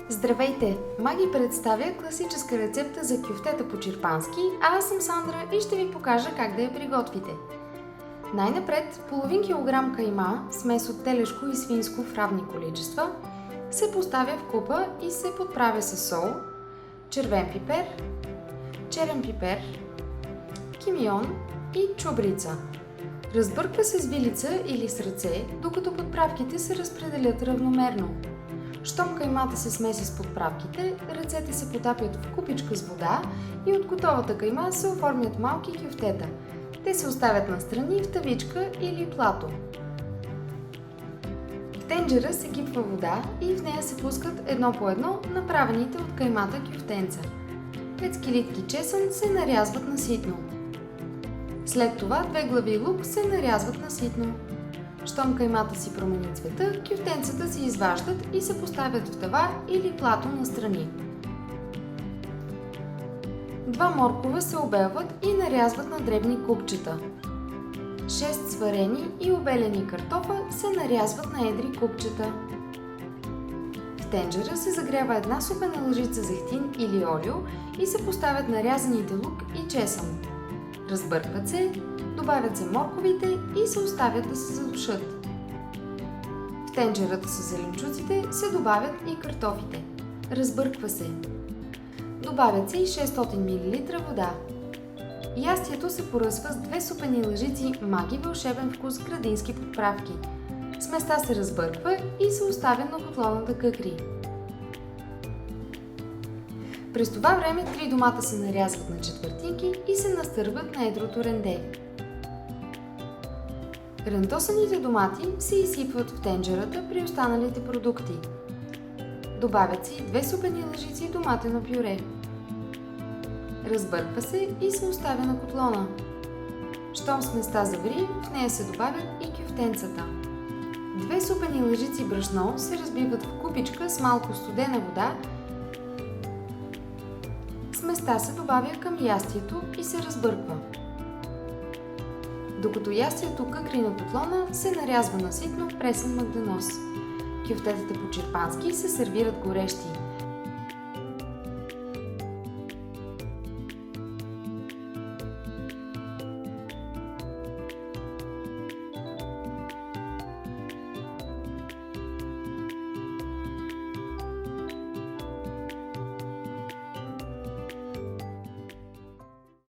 Здравейте! Маги представя класическа рецепта за кюфтета по чирпански, а аз съм Сандра и ще ви покажа как да я приготвите. Най-напред половин килограм кайма, смес от телешко и свинско в равни количества, се поставя в купа и се подправя с сол, червен пипер, черен пипер, кимион и чубрица. Разбърква се с вилица или с ръце, докато подправките се разпределят равномерно. Щом каймата се смеси с подправките, ръцете се потапят в купичка с вода и от готовата кайма се оформят малки кюфтета. Те се оставят настрани в тавичка или плато. В тенджера се кипва вода и в нея се пускат едно по едно направените от каймата кюфтенца. 5 скилитки чесън се нарязват на ситно. След това 2 глави лук се нарязват на ситно. Щом каймата си промени цвета, кюфтенцата се изваждат и се поставят в тава или плато настрани. 2 моркова се обелват и нарязват на дребни купчета. 6 сварени и обелени картофа се нарязват на едри купчета. В тенджера се загрява една супена лъжица зехтин или олио и се поставят нарязаните лук и чесън. Разбъркват се, добавят се морковите и се оставят да се задушат. В тенджерата с зеленчуците се добавят и картофите. Разбърква се. Добавят се и 600 мл вода. Ястието се поръсва с 2 супени лъжици маги вълшебен вкус градински подправки. Сместа се разбърква и се оставя на котлона да къкри. През това време 3 домата се нарязват на четвъртинки и се настърват на едрото ренде. Рандосаните домати се изсипват в тенджерата при останалите продукти. Добавят се и 2 супени лъжици доматено пюре. Разбърква се и се оставя на котлона. Щом сместа заври, в нея се добавят и кюфтенцата. 2 супени лъжици брашно се разбиват в купичка с малко студена вода. Сместа се добавя към ястието и се разбърква. Докато ястието къкри на котлона, се нарязва на ситно пресен магдanoz. Кюфтетата по чирпански се сервират горещи.